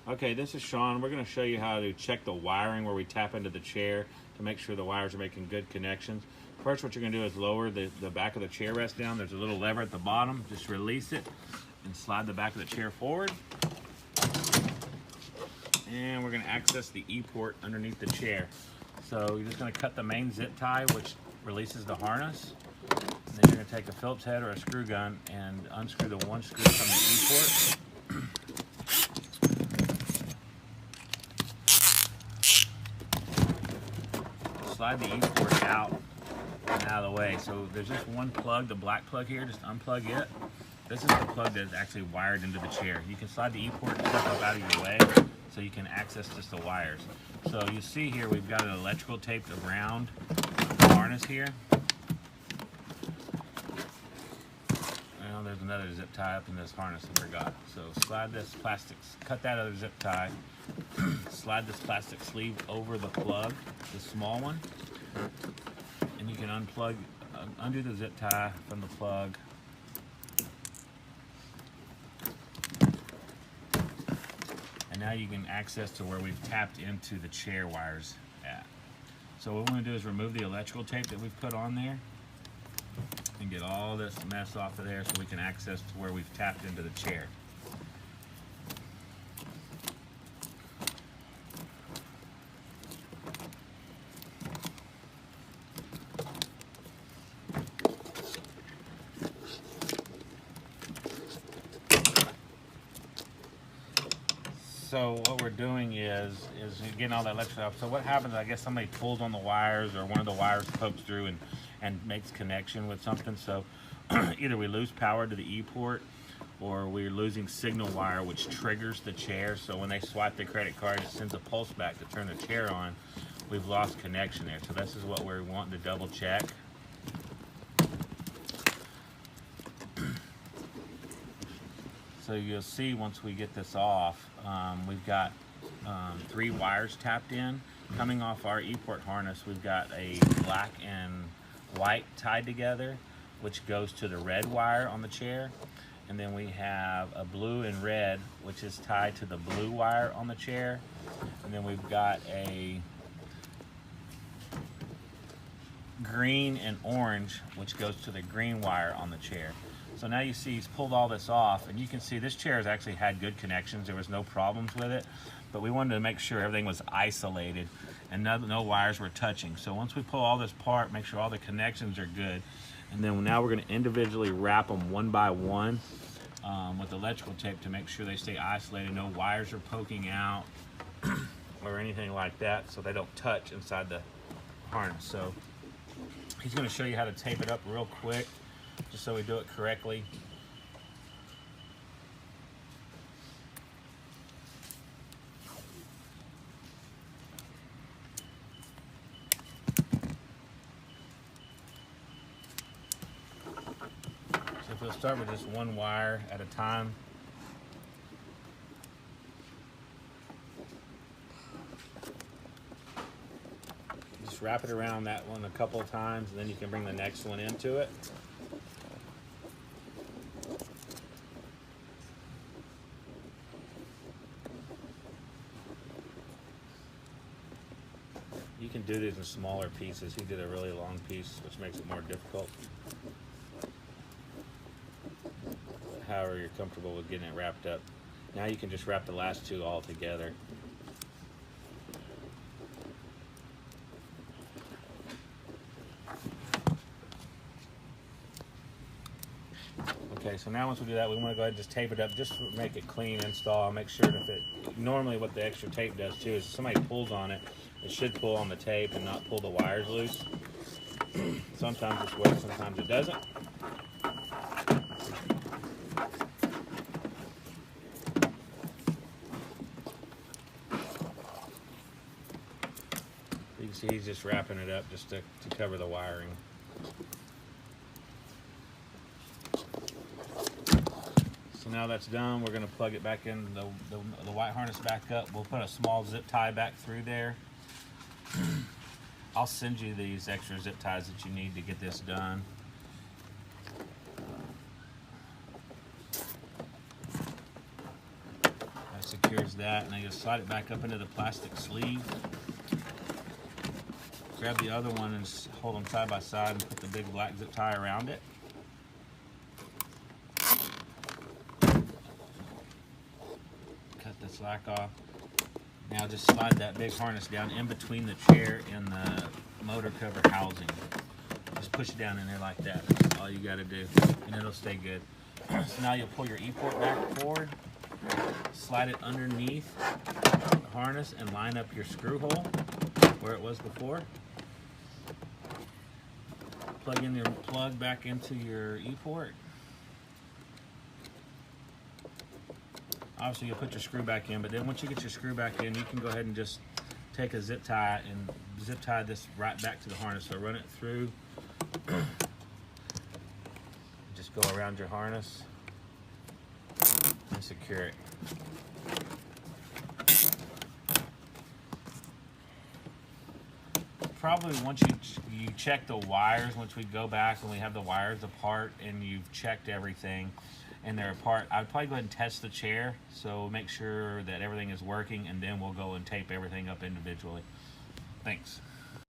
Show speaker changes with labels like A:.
A: Okay, this is Sean. We're going to show you how to check the wiring where we tap into the chair to make sure the wires are making good connections. First, what you're going to do is lower the back of the chair rest down. There's a little lever at the bottom. Just release it and slide the back of the chair forward. And we're going to access the E-port underneath the chair. So you're just going to cut the main zip tie, which releases the harness. And then you're going to take a Phillips head or a screw gun and unscrew the one screw from the E-port. Slide the E-port out and out of the way. So there's just one plug, the black plug here, just unplug it. This is the plug that's actually wired into the chair. You can slide the E-port and step up out of your way so you can access just the wires. So you see here we've got an electrical taped around the harness here. Well, there's another zip tie up in this harness I forgot. So slide this plastic, cut that other zip tie, slide this plastic sleeve over the plug, the small one, and you can unplug, undo the zip tie from the plug. And now you can access to where we've tapped into the chair wires at. So what we're going to do is remove the electrical tape that we've put on there and get all this mess off of there so we can access to where we've tapped into the chair. So what we're doing is getting all that electric off. So what happens, I guess somebody pulls on the wires or one of the wires pokes through and makes connection with something. So either we lose power to the E-port or we're losing signal wire, which triggers the chair. So when they swipe the credit card, it sends a pulse back to turn the chair on. We've lost connection there. So this is what we're wanting to double check. So you'll see once we get this off, we've got 3 wires tapped in. Coming off our E-port harness, we've got a black and white tied together, which goes to the red wire on the chair. And then we have a blue and red, which is tied to the blue wire on the chair. And then we've got a green and orange, which goes to the green wire on the chair. So now you see he's pulled all this off, and you can see this chair has actually had good connections. There was no problems with it, but we wanted to make sure everything was isolated and no wires were touching. So once we pull all this apart, make sure all the connections are good, and then now we're going to individually wrap them one by one with electrical tape to make sure they stay isolated. No wires are poking out or anything like that, so they don't touch inside the harness. So he's going to show you how to tape it up real quick, just so we do it correctly. So if we'll start with just one wire at a time. Just wrap it around that one a couple of times, and then you can bring the next one into it. You can do these in smaller pieces. He did a really long piece, which makes it more difficult. However you're comfortable with getting it wrapped up. Now you can just wrap the last 2 all together. Okay, so now once we do that, we want to go ahead and just tape it up just to make it clean install. Make sure if it, normally what the extra tape does too is if somebody pulls on it, it should pull on the tape and not pull the wires loose. Sometimes this works, sometimes it doesn't. You can see he's just wrapping it up just to cover the wiring. So now that's done, we're going to plug it back in, the white harness back up. We'll put a small zip tie back through there. I'll send you these extra zip ties that you need to get this done. That's Here's that, and I just slide it back up into the plastic sleeve. Grab the other one and just hold them side by side and put the big black zip tie around it. Cut the slack off. Now just slide that big harness down in between the chair and the motor cover housing. Just push it down in there like that. That's all you got to do, and it'll stay good. So now you'll pull your E-port back forward, slide it underneath the harness, and line up your screw hole where it was before. Plug in your plug back into your E-port. Obviously, you'll put your screw back in, but then once you get your screw back in, you can go ahead and just take a zip tie and zip tie this right back to the harness. So run it through. Just go around your harness and secure it. Probably once you check the wires, once we go back and we have the wires apart and you've checked everything and they're apart, I'd probably go ahead and test the chair, so make sure that everything is working, and then we'll go and tape everything up individually. Thanks.